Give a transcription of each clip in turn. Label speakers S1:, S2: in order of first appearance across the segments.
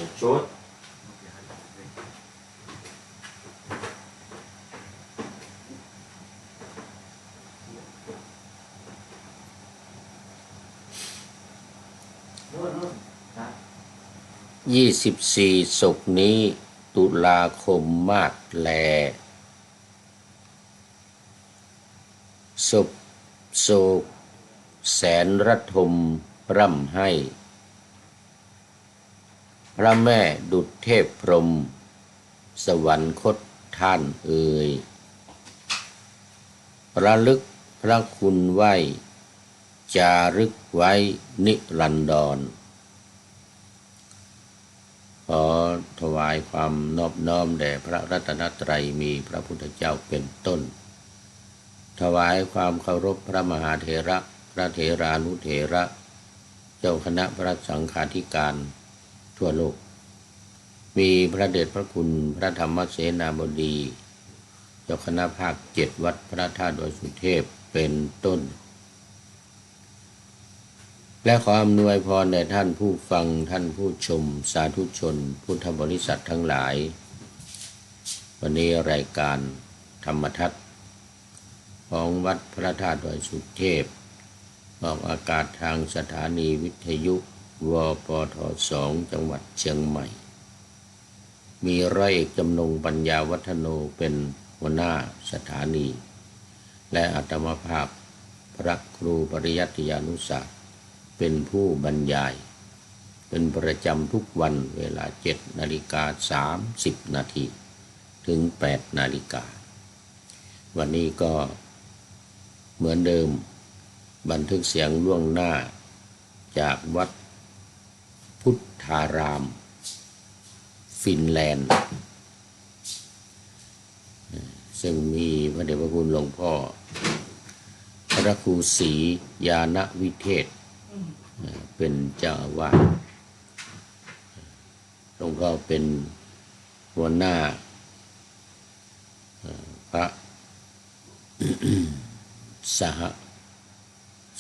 S1: ชุด
S2: 24ศุกร์นี้ตุลาคมมาศแลศพโศกแสนระทมร่ำให้พระแม่ดุจเทพพรหมสวรรคตท่านเอ่ยระลึกพระคุณไว้จารึกไว้นิรันดรขอถวายความนอบน้อมแด่พระรัตนตรัยมีพระพุทธเจ้าเป็นต้นถวายความเคารพพระมหาเถระพระเถรานุเถระเจ้าคณะพระสังฆาธิการทั่วโลกมีพระเดชพระคุณพระธรรมเสนาบดีเจ้าคณะภาค7วัดพระธาตุดอยสุเทพเป็นต้นและขออำนวยพรแด่ท่านผู้ฟังท่านผู้ชมสาธุชนพุทธบริษัททั้งหลายวันนี้รายการธรรมทัศน์ของวัดพระธาตุดอยสุเทพออกอากาศทางสถานีวิทยุวปท2จังหวัดเชียงใหม่มีร้อยเอกจำนงปัญญาวัฒโนเป็นหัวหน้าสถานีและอาตมาภาพพระครูปริยัติยานุศาสตร์เป็นผู้บรรยายเป็นประจำทุกวันเวลา 7:30 นาทีถึง 8 นาฬิกาวันนี้ก็เหมือนเดิมบันทึกเสียงล่วงหน้าจากวัดพุทธารามฟินแลนด์ซึ่งมีพระเดชพระคุณหลวงพ่อพระครูศรีญาณวิเทศเป็นเจ้าอาวาสหลวงพ่อเป็นหัวหน้าพระ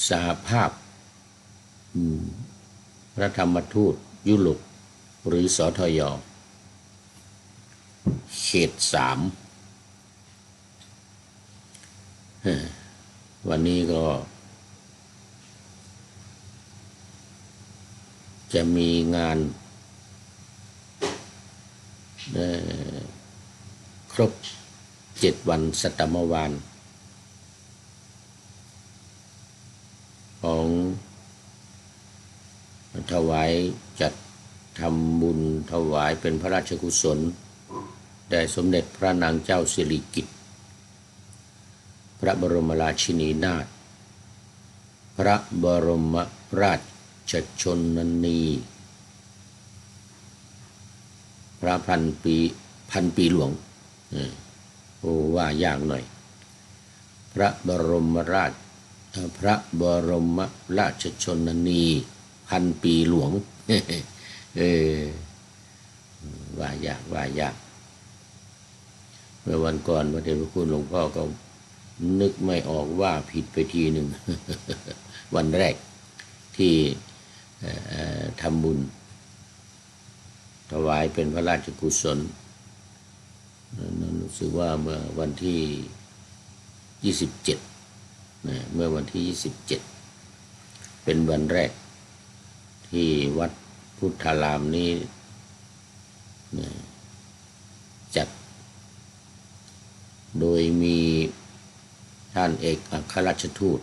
S2: สหภาพพระธรรมทูตยุโรปหรือสทย.เขต 3วันนี้ก็จะมีงานครบ7 วันสัตมวาลของถวายจัดทำบุญถวายเป็นพระราชกุศลแด่สมเด็จพระนางเจ้าสิริกิติ์พระบรมราชินีนาถพระบรมราชชนนีพระพันปีหลวงโอ้ว่ายากหน่อยพระบรมราชชนนีพันปีหลวงว่ายากเมื่อวันก่อนพระเดชพระคุณหลวงพ่อก็นึกไม่ออกว่าผิดไปทีหนึ่ง วันแรกที่ทำบุญถวายเป็นพระราชกุศลรู้สึกว่าเมื่อวันที่27เมื่อวันที่27เป็นวันแรกที่วัดพุทธารามนี้จัดโดยมีท่านเอกอัครราชทูต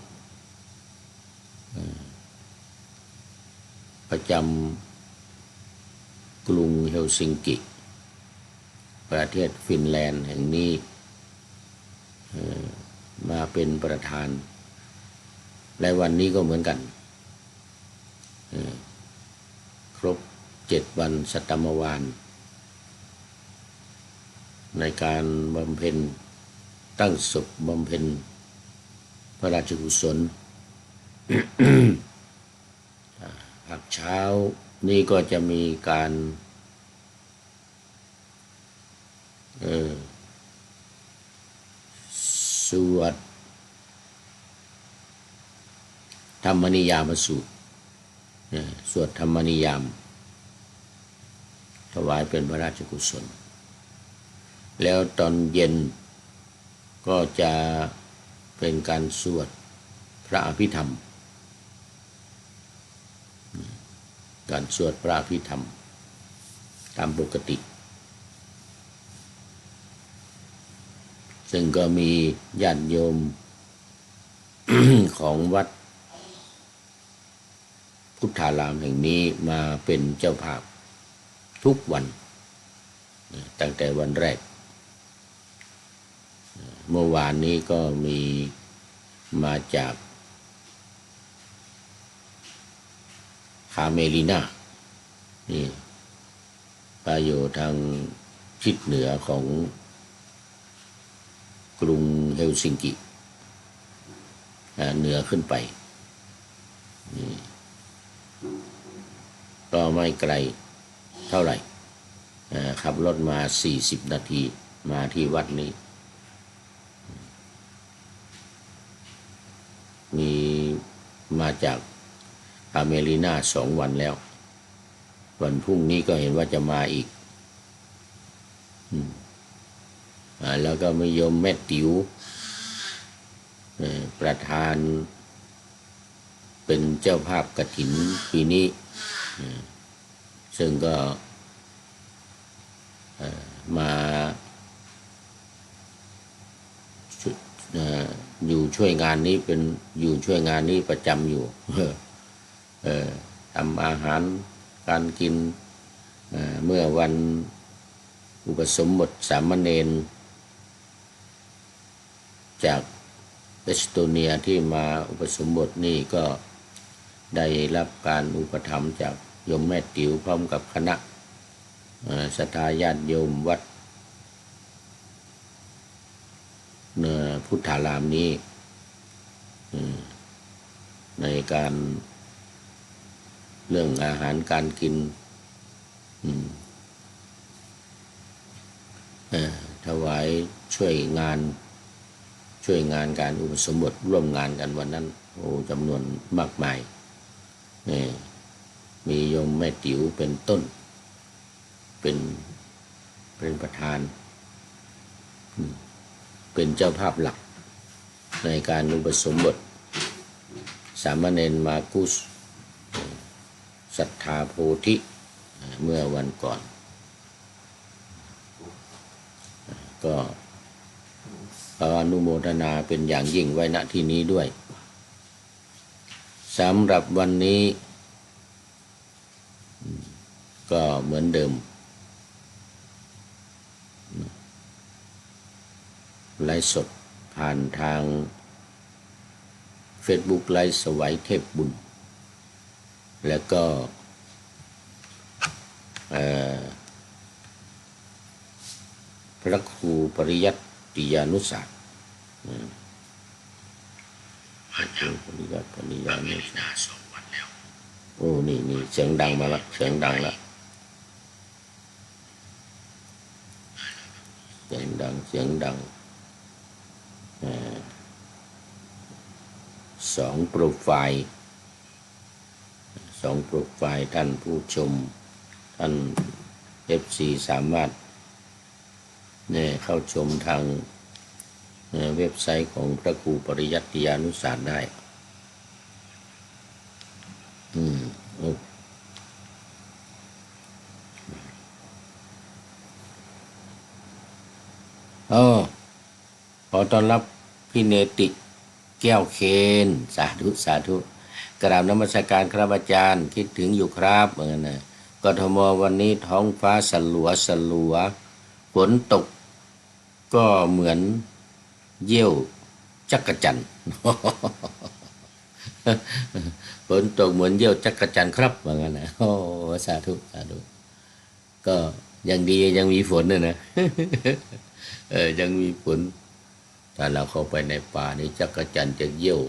S2: ประจำกรุงเฮลซิงกิประเทศฟินแลนด์แห่งนี้มาเป็นประธานและวันนี้ก็เหมือนกันครบ7 วันสัตมวาลในการบำเพ็ญตั้งศพบำเพ็ญพระราชกุศล ภาคเช้านี่ก็จะมีการสวดธรรมนิยามสูตรสวดธรรมนิยาม ถวายเป็นพระราชกุศลแล้วตอนเย็นก็จะเป็นการสวดพระอภิธรรมการสวดพระอภิธรรมตามปกติซึ่งก็มีญาติโยม ของวัดพุทธารามแห่งนี้มาเป็นเจ้าภาพทุกวันตั้งแต่วันแรกเมื่อวานนี้ก็มีมาจากคาเมลินานี่ไปอยู่ทางทิศเหนือของกรุงเฮลซิงกิเหนือขึ้นไปนี่ก็ไม่ไกลเท่าไหร่ขับรถมา40 นาทีมาที่วัดนี้มีมาจากอเมรินา2 วันแล้ววันพรุ่งนี้ก็เห็นว่าจะมาอีกแล้วก็มีโยมแม่ติ๋วประธานเป็นเจ้าภาพกฐินปีนี้ซึ่งก็มาอยู่ช่วยงานนี้เป็นอยู่ช่วยงานนี้ประจำอยู่ทำอาหารการกินเมื่อวันอุปสมบทสามเณรจากเอสโตเนียที่มาอุปสมบทนี่ก็ได้รับการอุปถัมภ์จากโยมแม่ติ๋วพร้อมกับคณะศรัทธาญาติโยมวัดพุทธารามนี้ในการเรื่องอาหารการกินถวายช่วยงานการอุปสมบทร่วมงานกันวันนั้นโอ้จำนวนมากมายมีโยมแม่ติ๋วเป็นต้นเป็นประธานเป็นเจ้าภาพหลักในการอุปสมบทสามเณรมากุสศรัทธาโพธิเมื่อวันก่อนก็อนุโมทนาเป็นอย่างยิ่งไว้ณที่นี้ด้วยสำหรับวันนี้ก็เหมือนเดิมไลฟ์สดผ่านทาง Facebook ไลฟ์สวัยเทพบุญแล้วก็พระครูปริยัติยานุศาสตร์อาจารย์ปริยัติยานุศาสตร์โอ้นี่เสียงดังมาละเสียงดัง2 โปรไฟล์ท่านผู้ชมท่าน FC สามารถเข้าชมทางเว็บไซต์ของพระครูปริยัติยานุศาสตร์ได้ขอต้อนรับพี่เนติแก้วเคนสาธุกราบนมัสการครับอาจารย์คิดถึงอยู่ครับกทมวันนี้ท้องฟ้าสลัวฝนตกก็เหมือนเยี่ยวจักจั่น ฝนตกเหมือนเยี่ยวจักจั่นครับว่างั้นนะโอ้สาธุก็ยังดียังมีฝนนะ ยังมีฝนถ้าเราเข้าไปในป่านี่จักจั่นจะเยี่ยว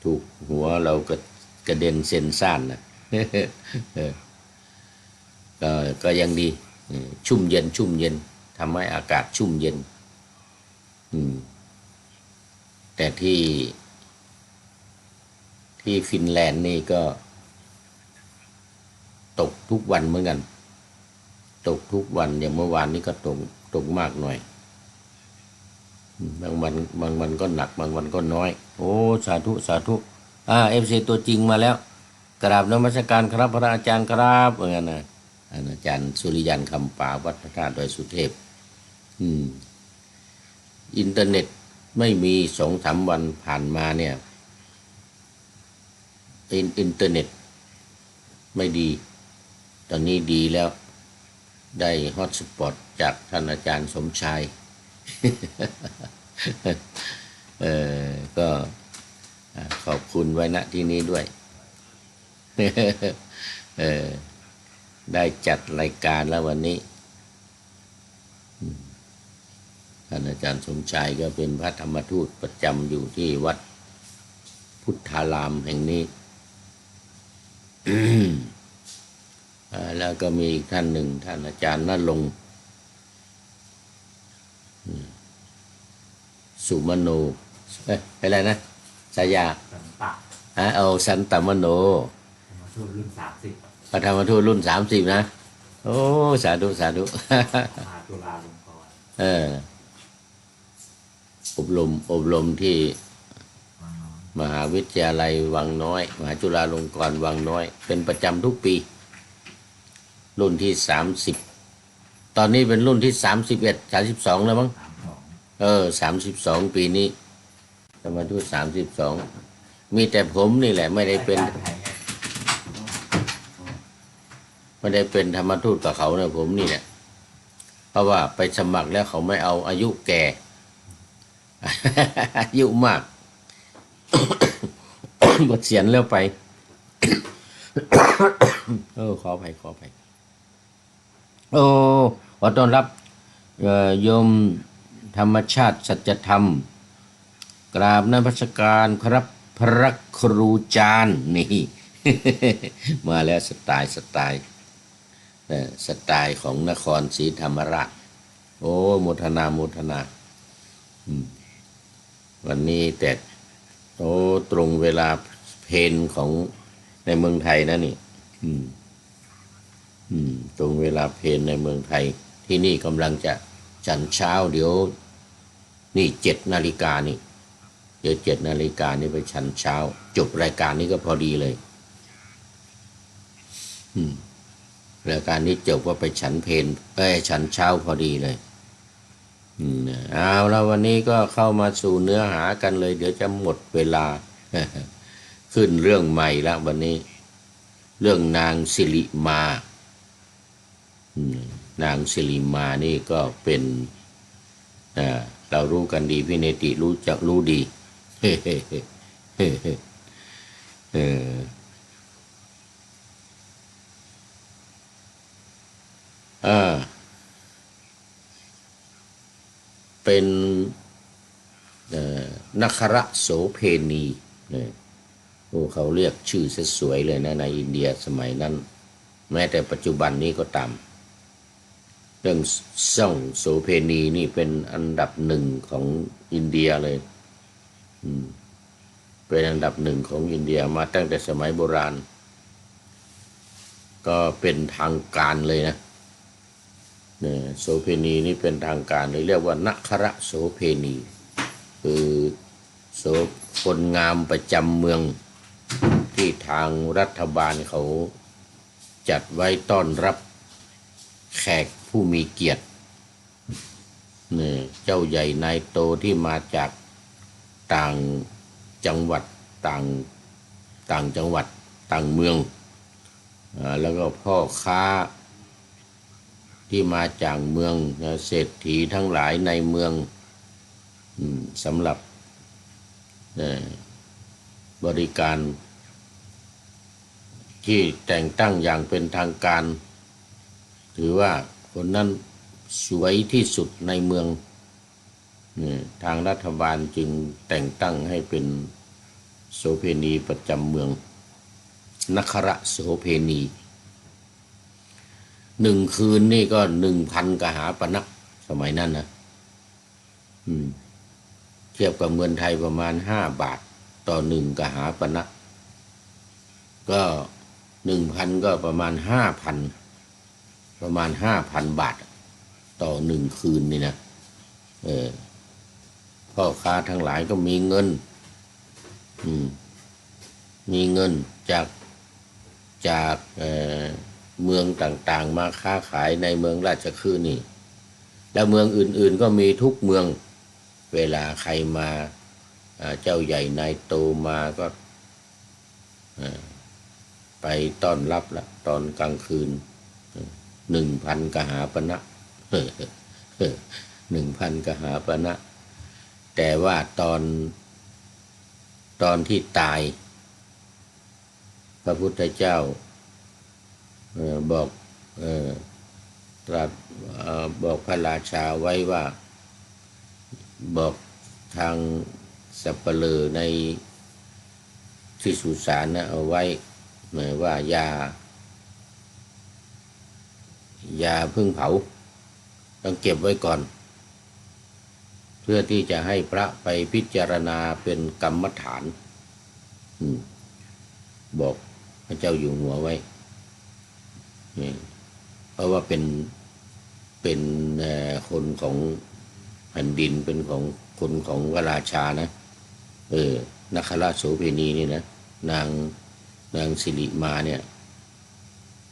S2: ถูกหัวเราก็กระเด็นเส้นซ่านนะ ก็ยังดีชุ่มเย็นทำให้อากาศชุ่มเย็นแต่ที่ฟินแลนด์นี่ก็ ตกทุกวันเหมือนกันตกทุกวันอย่างเมื่อวานนี้ก็ตกมากหน่อยบางวันก็หนักบางวันก็น้อยโอ้สาธุสาธุFC ตัวจริงมาแล้วกราบนมัสการครับพระอาจารย์ครับเหมือนกันนะอาจารย์สุริยันคำป่าวัดพระธาตุดอยสุเทพอินเทอร์เน็ตไม่มี2-3 วันผ่านมาเนี่ยอินเทอร์เน็ตไม่ดีตอนนี้ดีแล้วได้ฮอตสปอตจากท่านอาจารย์สมชาย ก็ขอบคุณไว้ณที่นี้ด้วย ได้จัดรายการแล้ววันนี้ท่านอาจารย์สมชายก็เป็นพระธรรมทูตประจำอยู่ที่วัดพุทธารามแห่งนี้ แล้วก็มีอีกท่านหนึ่งท่านอาจารย์ณรงค์สุมโนอะไรนะสายา
S1: สันตะ
S2: เอาสันตมโน
S1: ธรรมทูตรุ่น30
S2: พระธรรมทูตรุ่น30นะโอ้สาธุสาธุ
S1: มหาจุฬาลงกรณ์
S2: อบรมที่มหาวิทยาลัยวังน้อยมหาจุฬาลงกรณ์วังน้อยเป็นประจำทุกปีรุ่นที่30ตอนนี้เป็นรุ่นที่31 32แล้วมั้ง32ปีนี้ธรรมทูต32มีแต่ผมนี่แหละไม่ได้เป็นธรรมทูตกับเขานะผมนี่แหละเพราะว่าไปสมัครแล้วเขาไม่เอาอายุแก่ อายุมาก บทเสียนแล้วไป ขออภัยขอต้อนรับโยมธรรมชาติสัจธรรมกราบนมัสการครับพระครูจารย์นี่ มาแล้วสไตล์ของนครศรีธรรมราชโอ้โมทนาวันนี้แต่ตรงเวลาเพลของในเมืองไทยนะนี่ตรงเวลาเพลในเมืองไทยที่นี่กำลังจะฉันเช้าเดี๋ยวนี่7 นาฬิกานี่เดี๋ยว7 นาฬิกานี่ไปฉันเช้าจบรายการนี้ก็พอดีเลยรายการนี้จบว่าไปฉันเพลฉันเช้าพอดีเลยเอาแล้ววันนี้ก็เข้ามาสู่เนื้อหากันเลยเดี๋ยวจะหมดเวลา ขึ้นเรื่องใหม่แล้ววันนี้เรื่องนางสิริมานางสิริมานี่ก็เป็นเรารู้กันดีพี่เนติรู้ดี เป็นนัครโสเพณีเขาเรียกชื่อสวยๆเลยนะในอินเดียสมัยนั้นแม้แต่ปัจจุบันนี้ก็ตามเรื่องซ่องโสเพณีนี่เป็นอันดับ1ของอินเดียเลยเป็นอันดับ1ของอินเดียมาตั้งแต่สมัยโบราณก็เป็นทางการเลยนะโสเพณีนี่เป็นทางการเลยเรียกว่านัครโสเพณีคือคนงามประจำเมืองที่ทางรัฐบาลเขาจัดไว้ต้อนรับแขกผู้มีเกียรติเจ้าใหญ่นายโตที่มาจากต่างจังหวัดต่างจังหวัดต่างเมืองแล้วก็พ่อค้าที่มาจากเมืองเศรษฐีทั้งหลายในเมืองสำหรับบริการที่แต่งตั้งอย่างเป็นทางการถือว่าคนนั้นสวยที่สุดในเมืองทางรัฐบาลจึงแต่งตั้งให้เป็นโสเพณีประจำเมืองนครโสเพณี1 คืนนี่ก็ 1,000 กหาปณะสมัยนั้นนะเทียบกับเงินไทยประมาณ5 บาทต่อ1 กหาปณะก็ 1,000ก็ประมาณ5,000 บาทต่อ1 คืนนี่นะพ่อค้าทั้งหลายก็มีเงินมีเงินจากเมืองต่างๆมาค้าขายในเมืองราชคฤห์นี่แล้วเมืองอื่นๆก็มีทุกเมืองเวลาใครมาเจ้าใหญ่นายโตมาก็ไปต้อนรับละตอนกลางคืน1,000 กหาปณะ1,000 กหาปณะแต่ว่าตอนที่ตายพระพุทธเจ้าบอกตรัสบอกพระราชาไว้ว่าบอกทางสัปเหร่อในที่สุสานนะเอาไว้หมายว่าอย่าเพิ่งเผาต้องเก็บไว้ก่อนเพื่อที่จะให้พระไปพิจารณาเป็นกรรมฐานบอกพระเจ้าอยู่หัวไว้เพราะว่าเป็นคนของแผ่นดินเป็นของคนของพระราชานะนคราชโสเภณีนี่นะนางสิริมาเนี่ย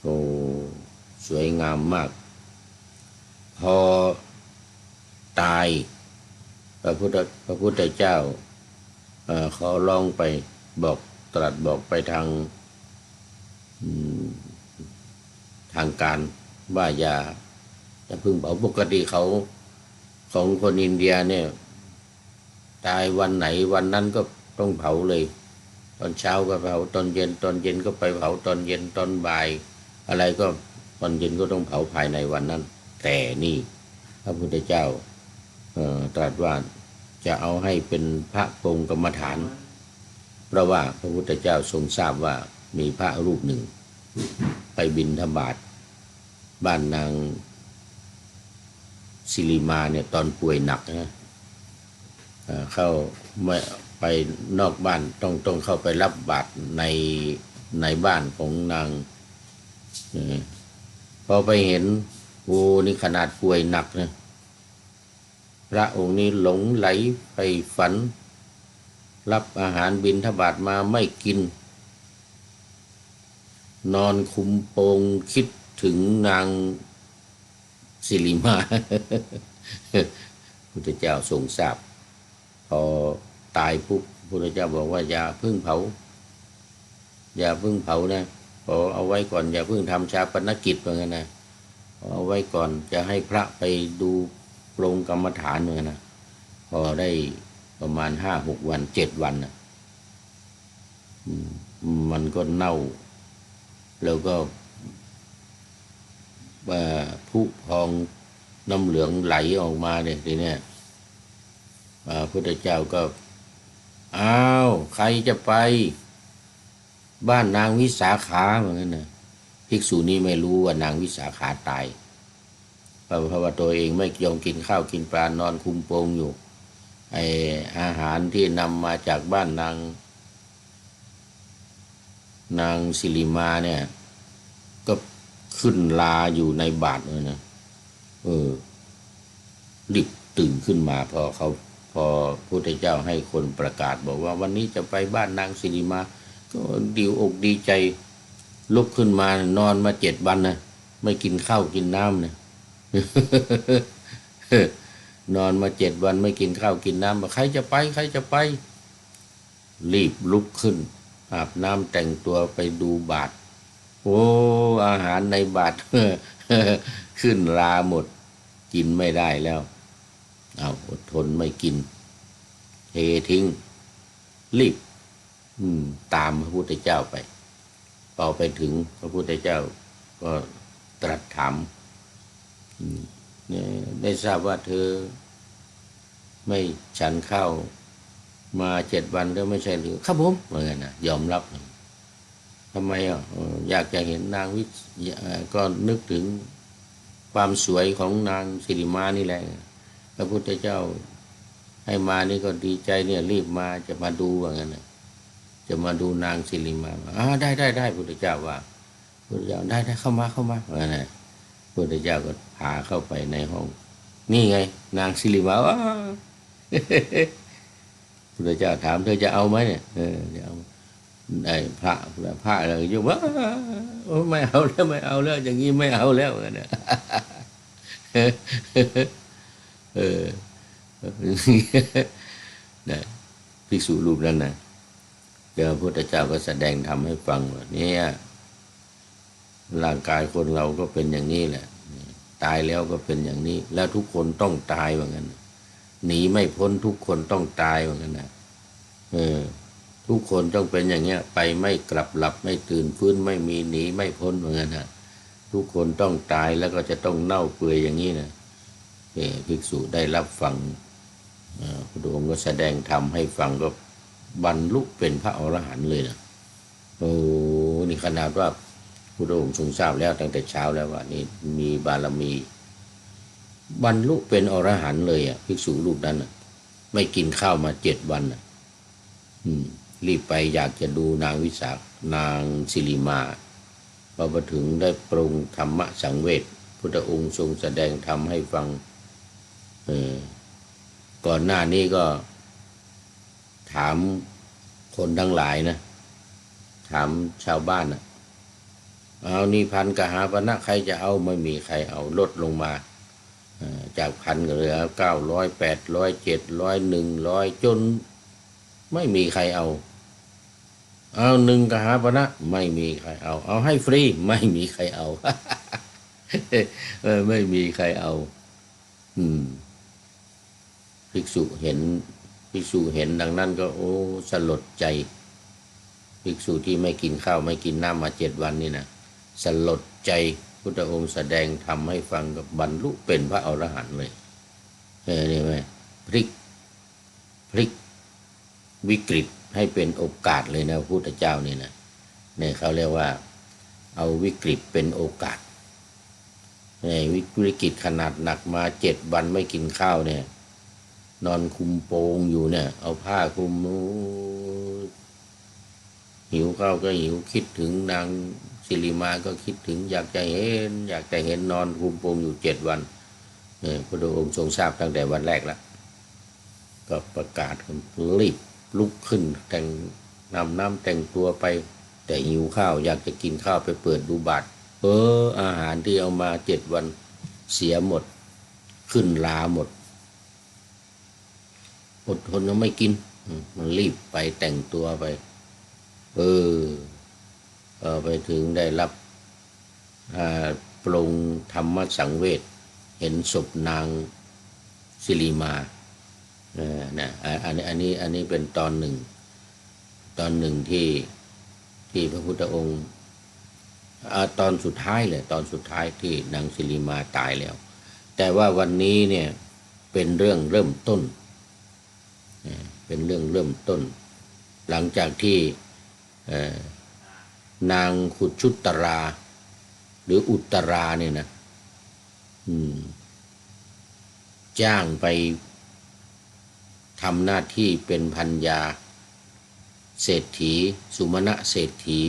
S2: โอ้สวยงามมากพอตายพระพุทธเจ้าเขาลองไปบอกตรัสบอกไปทางการว่าอย่าพึ่งเผาปกติเขาของคนอินเดียเนี่ยตายวันไหนวันนั้นก็ต้องเผาเลยตอนเช้าก็เผาตอนเย็นก็ไปเผาตอนเย็นตอนบ่ายอะไรก็ตอนเย็นก็ต้องเผาภายในวันนั้นแต่นี่พระพุทธเจ้าตรัสว่าจะเอาให้เป็นพระปรงกรรมฐานเพราะว่าพระพุทธเจ้าทรงทราบว่ามีพระรูปหนึ่งไปบิณฑบาตบ้านนางสิริมาเนี่ยตอนป่วยหนักนะเข้าไม่ไปนอกบ้านต้องเข้าไปรับบาตรในบ้านของนางพอไปเห็นโอ้นี่ขนาดป่วยหนักนะพระองค์นี้หลงไหลไปฝันรับอาหารบิณฑบาตมาไม่กินนอนคุมโปงคิดถึงนางสิริมาพุทธเจ้าทรงทราบพอตายปุ๊บพุทธเจ้าบอกว่าอย่าเพิ่งเผานะพอเอาไว้ก่อนอย่าเพิ่งทำชาปนกิจเหมือนกันนะเอาไว้ก่อนจะให้พระไปดูปรงกรรมฐานเหมือนกันนะพอได้ประมาณ5-6 วัน7 วันนะมันก็เน่าแล้วก็ผุพองน้ำเหลืองไหลออกมาเนี่ยทีเนี้ยพระพุทธเจ้าก็อ้าวใครจะไปบ้านนางวิสาขาเหมือนกันนะภิกษุนี้ไม่รู้ว่านางวิสาขาตายเพราะว่าตัวเองไม่ยอมกินข้าวกินปลานอนคุมโปงอยู่ไออาหารที่นำมาจากบ้านนางสิริมาเนี่ยก็ขึ้นลาอยู่ในบาตรเลยนะรีบตื่นขึ้นมาพอพระพุทธเจ้าให้คนประกาศบอกว่าวันนี้จะไปบ้านนางสิริมาก็ดีอกดีใจลุกขึ้นมานอนมา7 วันนะไม่กินข้าวกินน้ำนะ นอนมา7 วันไม่กินข้าวกินน้ำบอกใครจะไปรีบลุกขึ้นอาบน้ำแต่งตัวไปดูบาตรโอ้อาหารในบาตร ขึ้นราหมดกินไม่ได้แล้วเอาอดทนไม่กินเททิ้งรีบตามพระพุทธเจ้าไปพอไปถึงพระพุทธเจ้าก็ตรัสถามได้ทราบว่าเธอไม่ฉันข้าวมา7 วันแล้วไม่ใช่หรือครับผมเหมือนกันนะยอมรับทำไมอยากจะเห็นนางก็นึกถึงความสวยของนางสิริมานี่แหละพระพุทธเจ้าให้มานี่ก็ดีใจเนี่ยรีบมาจะมาดูว่างั้นนะจะมาดูนางสิริมาได้พุทธเจ้าว่า พุทธเจ้าได้เข้ามาว่าไงพุทธเจ้าก็พาเข้าไปในห้อง นี่ไงนางสิริมาว้าพุทธเจ้าถามเธอจะเอาไหมเนี่ยจะเอาไอ้พระอะไรอยู่ว่าไม่เอาแล้วไม่เอาแล้วอย่างนี้ไม่เอาแล้วเนี่ยเออนะภิกษุรูปนั้นนะเดี๋ยวพระพุทธเจ้าก็แสดงธรรมให้ฟังว่าเนี่ยร่างกายคนเราก็เป็นอย่างนี้แหละตายแล้วก็เป็นอย่างนี้แล้วทุกคนต้องตายเหมือนกันหนีไม่พ้นทุกคนต้องตายเหมือนกันนะทุกคนต้องเป็นอย่างเงี้ยไปไม่กลับหลับไม่ตื่นฟื้นไม่มีหนีไม่พ้นเหมือนกันนะทุกคนต้องตายแล้วก็จะต้องเน่าเปื่อยอย่างนี้นะภิกษุได้รับฟังพระองค์ก็แสดงธรรมให้ฟังก็บรรลุเป็นพระอรหันต์เลยนะโอ้นี่ขนาดว่าพระองค์ทรงทราบแล้วตั้งแต่เช้าแล้วว่านี่มีบารมีบรรลุเป็นอรหันต์เลยอ่ะภิกษุรูปนั้นไม่กินข้าวมา7 วันรีบไปอยากจะดูนางวิสานางสิริมาพอมาถึงได้ปรุงธรรมะสังเวชพุทธองค์ทรงแสดงธรรมให้ฟังก่อนหน้านี้ก็ถามคนทั้งหลายนะถามชาวบ้านนะเอานี่พันกหาปณะใครจะเอาไม่มีใครเอาลดลงมาจากพันก็เหลือ900 800 700 100จนไม่มีใครเอา1กหาปณะไม่มีใครเอาให้ฟรีไม่มีใครเอา ไม่มีใครเอาภิกษุเห็นดังนั้นก็โอ้สลดใจภิกษุที่ไม่กินข้าวไม่กินน้ำมา7 วันนี่นะสลดใจพุทธองค์แสดงธรรมให้ฟังกับบรรลุเป็นพระอรหันต์เลยนี่ไหมพลิกวิกฤตให้เป็นโอกาสเลยนะพระพุทธเจ้านี่นะเนี่ยเขาเรียกว่าเอาวิกฤตเป็นโอกาสวิกฤตขนาดหนักมา7 วันไม่กินข้าวเนี่ยนอนคุมโปงอยู่เนี่ยเอาผ้าคลุมหิวข้าวก็หิวคิดถึงนางสิริมาก็คิดถึงอยากจะเห็นนอนคุมโปงอยู่7 วันพระองค์ทรงทราบตั้งแต่วันแรกแล้วก็ประกาศรีบลุกขึ้นแต่งน้ำแต่งตัวไปแต่หิวข้าวอยากจะกินข้าวไปเปิดดูบาตรอาหารที่เอามา7 วันเสียหมดขึ้นลาหมดอดทนยังไม่กินมันรีบไปแต่งตัวไปไปถึงได้รับปรงธรรมสังเวชเห็นศพนางสิริมานะอันนี้เป็นตอนหนึ่งที่พระพุทธองค์ตอนสุดท้ายเลยตอนสุดท้ายที่นางสิริมาตายแล้วแต่ว่าวันนี้เนี่ยเป็นเรื่องเริ่มต้นหลังจากที่นางขุชุตราหรืออุตราเนี่ยนะจ้างไปทำหน้าที่เป็นภรรยาเศรษฐีสุมาณะเศรษฐี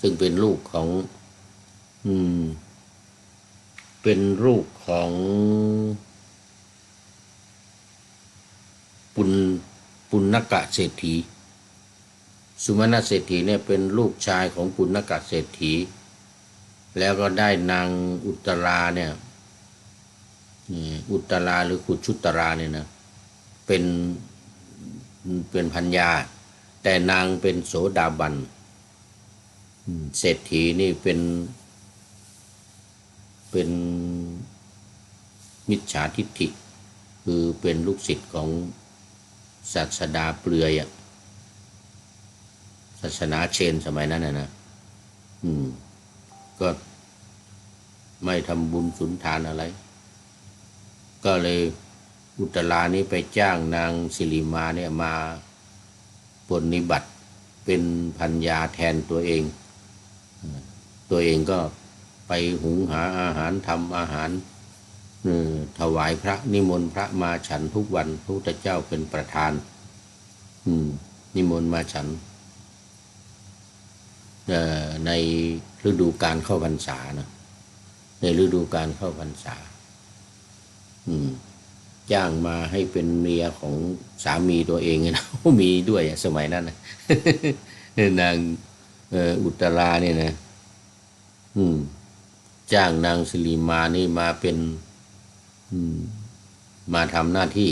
S2: ซึ่งเป็นลูกของปุณณกะเศรษฐีสุมาณะเศรษฐีเนี่ยเป็นลูกชายของปุณณกะเศรษฐีแล้วก็ได้นางอุตราเนี่ยอุตราหรือขุชุตราเนี่ยนะเป็นภรรยาแต่นางเป็นโสดาบันเศรษฐีนี่เป็นมิจฉาทิฏฐิคือเป็นลูกศิษย์ของศาสดาเปลือยศาสนาเชนสมัยนั้นนะก็ไม่ทำบุญสุนทานอะไรก็เลยอุตรานี้ไปจ้างนางสิริมาเนี่ยมาปฏิบัติเป็นภรรยาแทนตัวเองก็ไปหุงหาอาหารทำอาหารถวายพระนิมนต์พระมาฉันทุกวันพระพุทธเจ้าเป็นประธานนิมนต์มาฉัน ในฤดูการเข้าพรรษานะในฤดูการเข้าพรรษาจ้างมาให้เป็นเมียของสามีตัวเองนะ มีด้วยสมัยนั้นนะ นางอุตราเนี่ยนะจ้างนางสิริมานี่มาเป็นมาทำหน้าที่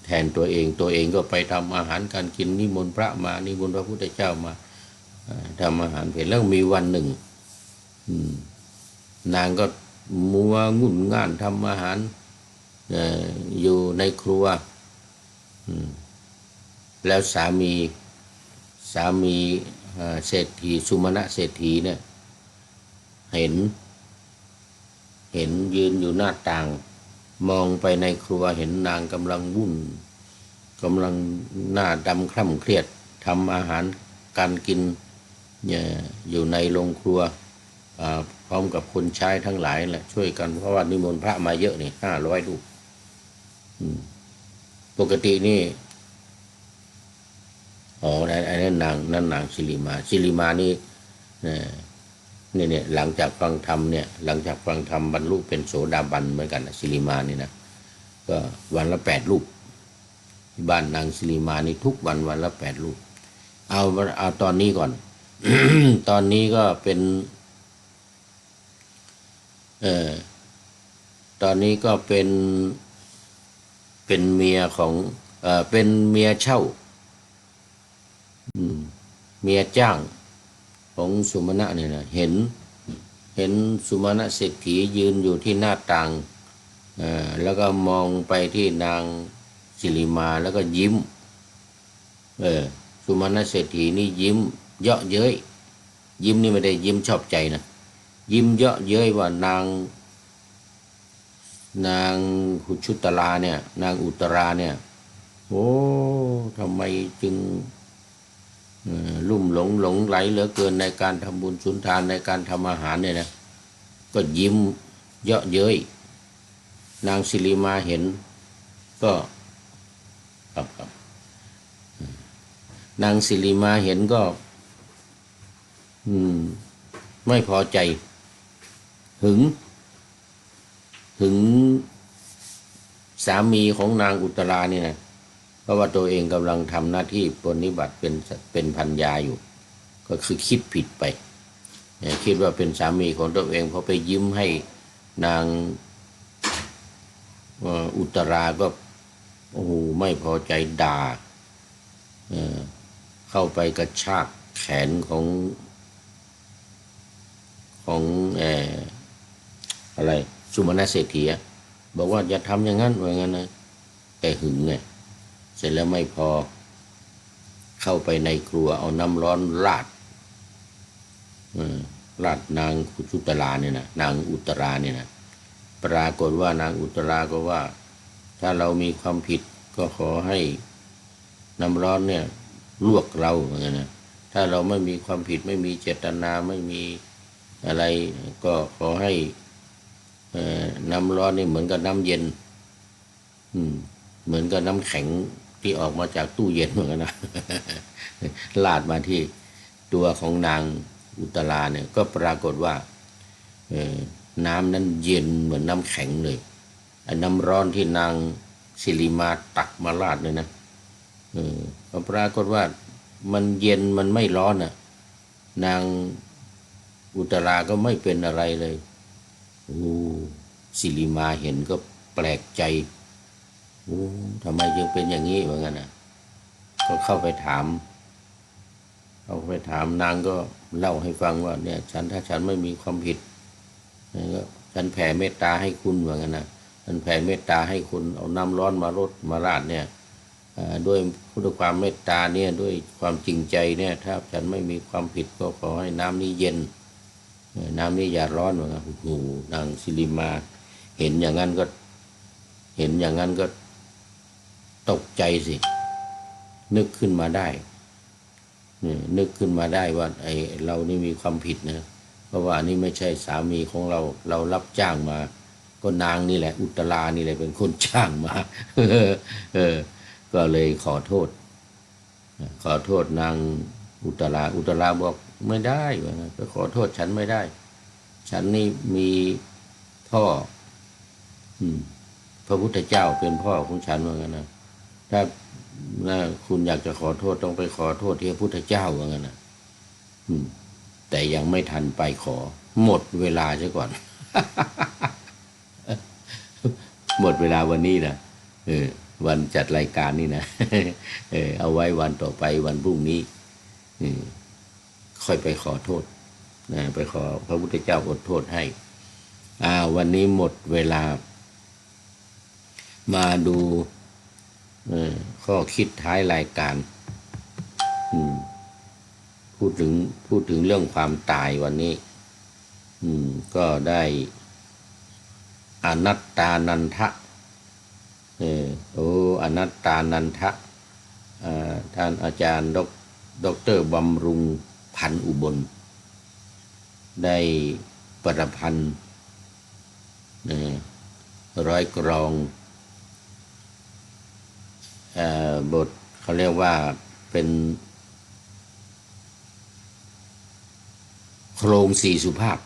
S2: แทนตัวเองก็ไปทำอาหารการกินนิมนต์พระมานิมนต์พระพุทธเจ้ามาทำอาหารเพลแล้วมีวันหนึ่งนางก็มัวงุ่นง่านทำอาหารอยู่ในครัวแล้วสามีเศรษฐีสุมาณะเศรษฐีเนี่ยเห็นยืนอยู่หน้าต่างมองไปในครัวเห็นนางกำลังวุ่นกำลังหน้าดำคร่ำเครียดทำอาหารการกินอยู่ในโรงครัวพร้อมกับคนใช้ทั้งหลายแหละช่วยกันเพราะว่านิมนต์พระมาเยอะนี่500 รูปปกตินี่ไอ้นั่นนางสิริมานี่เนี่ยหลังจากฟังธรรมเนี่ยหลังจากฟังธรรมบรรลุเป็นโสดาบันเหมือนกันนะสิริมานี่นะก็วันละ8 รูปที่บ้านนางสิริมานี่ทุกวันละ8 รูปเอาตอนนี้ก่อน ตอนนี้ก็เป็นตอนนี้ก็เป็นเมียของเป็นเมียเช่าเมียจ้างของสุมาณะเนี่ยนะเห็นสุมาณะเศรษฐียืนอยู่ที่หน้าต่างแล้วก็มองไปที่นางสิริมาแล้วก็ยิ้มสุมาณะเศรษฐีนี่ยิ้มเยาะเย้ยยิ้มนี่ไม่ได้ยิ้มชอบใจนะยิ้มเยาะเย้ยว่านางหุชุตราเนี่ยนางอุตราเนี่ยโอ้ทำไมจึงลุ่มหลงไหลเหลือเกินในการทำบุญสุนทานในการทำอาหารเนี่ยนะก็ยิ้มเยาะเย้ยนางสิริมาเห็นก็ครับนางสิริมาเห็นก็ไม่พอใจหึงสามีของนางอุตรานี่นะเพราะว่าตัวเองกำลังทำหน้าที่ปฏิบัติเป็นภรรยาอยู่ก็คือคิดผิดไปคิดว่าเป็นสามีของตัวเองพอไปยิ้มให้นางอุตราก็โอ้โหไม่พอใจด่าเข้าไปกระชากแขนของอะไรสุมาณะเศรษฐีบอกว่าอย่าทำอย่างนั้นว่างั้นนะแต่หึงไงเสร็จแล้วไม่พอเข้าไปในครัวเอาน้ำร้อนราดนางขุชุตราเนี่ยนะนางอุตราเนี่ยนะปรากฏว่านางอุตราก็ว่าถ้าเรามีความผิดก็ขอให้น้ำร้อนเนี่ยลวกเราเหมือนกันนะถ้าเราไม่มีความผิดไม่มีเจตนาไม่มีอะไรก็ขอให้น้ำร้อนนี่เหมือนกับน้ำเย็นเหมือนกับน้ำแข็งที่ออกมาจากตู้เย็นเหมือนกันนะ ลาดมาที่ตัวของนางอุตราเนี่ยก็ปรากฏว่าน้ำนั้นเย็นเหมือนน้ำแข็งเลยไอ้น้ำร้อนที่นางสิริมาตักมาลาดเลยนะก็ปรากฏว่ามันเย็นมันไม่ร้อนน่ะนางอุตราก็ไม่เป็นอะไรเลยสิริมาเห็นก็แปลกใจทำไมจึงเป็นอย่างนี้เหมือนกันนะก็เข้าไปถามนางก็เล่าให้ฟังว่าเนี่ยถ้าฉันไม่มีความผิดก็ฉันแผ่เมตตาให้คุณเหมือนกันนะฉันแผ่เมตตาให้คุณเอาน้ำร้อนมาราดเนี่ยด้วยความเมตตาเนี่ยด้วยความจริงใจเนี่ยถ้าฉันไม่มีความผิดก็ขอให้น้ำนี้เย็นน้ำนี้อย่าร้อนเหมือนกันโอ้โหนางสิริมาเห็นอย่างนั้นก็ตกใจสินึกขึ้นมาได้ว่าไอเรานี่มีความผิดนะเพราะว่านี่ไม่ใช่สามีของเรารับจ้างมาก็นางนี่แหละอุตรานี่แหละเป็นคนจ้างมา ก็เลยขอโทษนางอุตราบอก ไม่ได้ว่างั้นไปขอโทษฉันไม่ได้ ฉันนี่มีพ่อพระพุทธเจ้าเป็นพ่อของฉันว่างั้นนะถ้าคุณอยากจะขอโทษต้องไปขอโทษที่พระพุทธเจ้าว่างั้นนะแต่ยังไม่ทันไปขอ หมดเวลาซะก่อน หมดเวลาวันนี้นะวันจัดรายการนี่นะ เอาไว้วันต่อไปวันพรุ่งนี้ค่อยไปขอโทษนะไปขอพระพุทธเจ้าอดโทษให้วันนี้หมดเวลามาดูข้อคิดท้ายรายการพูดถึงเรื่องความตายวันนี้ก็ได้อนัตตานันทะอนัตตานันทะท่านอาจารย์ดร.บำรุงพันธุ์อุบลได้ประพันธ์ร้อยกรองบทเขาเรียกว่าเป็นโครงสี่สุภาพ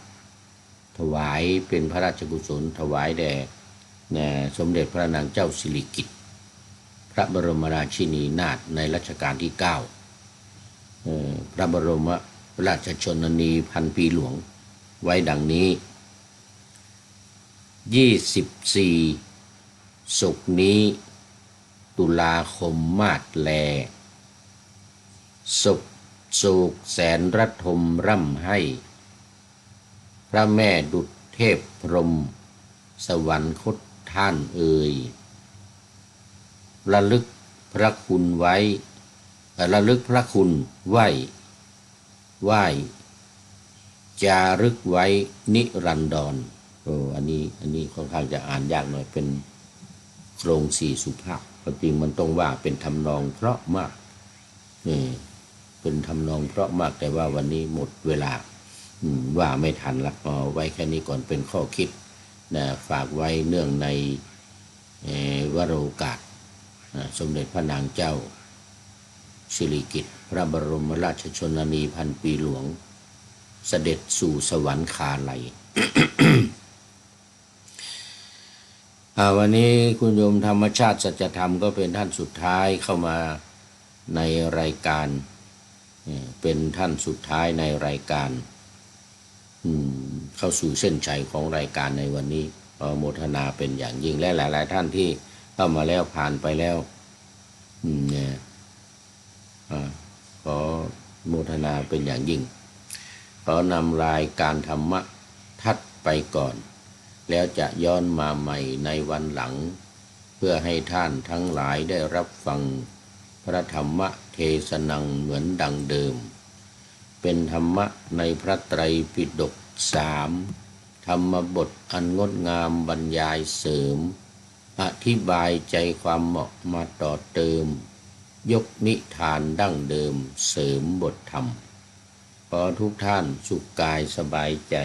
S2: ถวายเป็นพระราชกุศลถวายแด่สมเด็จพระนางเจ้าสิริกิติ์พระบรมราชินีนาถในรัชกาลที่9พระบรมราชชนนีพันปีหลวงไว้ดังนี้24ศุกร์นี้ตุลาคมมาศแลศกโศกแสนระทมร่ำให้พระแม่ดุจเทพพรหมสวรรคตท่านเอ่ยระลึกพระคุณไว้ระลึกพระคุณไหว้จารึกไว้นิรันดรอันนี้ค่อนข้างจะอ่านยากหน่อยเป็นโครงสี่สุภาพจริงมันต้องว่าเป็นทำนองเพราะมากเป็นทำนองเพราะมากแต่ว่าวันนี้หมดเวลาว่าไม่ทันละเอาไว้แค่นี้ก่อนเป็นข้อคิดนะฝากไว้เนื่องในวโรกาสสมเด็จพระนางเจ้าสิริกิติ์พระบรมราชชนนีพันปีหลวงเสด็จสู่สวรรคาลัย วันนี้คุณโยมธรรมชาติสัจธรรมก็เป็นท่านสุดท้ายเข้ามาในรายการเป็นท่านสุดท้ายในรายการเข้าสู่เส้นชัยของรายการในวันนี้ขอโมทนาเป็นอย่างยิ่งและหลายๆท่านที่เข้ามาแล้วผ่านไปแล้วขอโมทนาเป็นอย่างยิ่งขอนำรายการธรรมะทัดไปก่อนแล้วจะย้อนมาใหม่ในวันหลังเพื่อให้ท่านทั้งหลายได้รับฟังพระธรรมเทศนังเหมือนดังเดิมเป็นธรรมะในพระไตรปิฎก3ธรรมบทอันงดงามบรรยายเสริมอธิบายใจความเหมาะมาต่อเติมยกนิทานดั้งเดิมเสริมบทธรรมขอทุกท่านสุขกายสบายใจ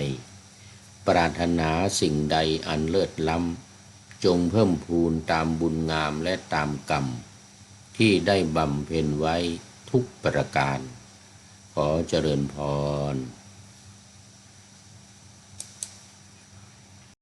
S2: ปรารถนาสิ่งใดอันเลิศล้ำจงเพิ่มพูนตามบุญงามและตามกรรมที่ได้บำเพ็ญไว้ทุกประการขอเจริญพร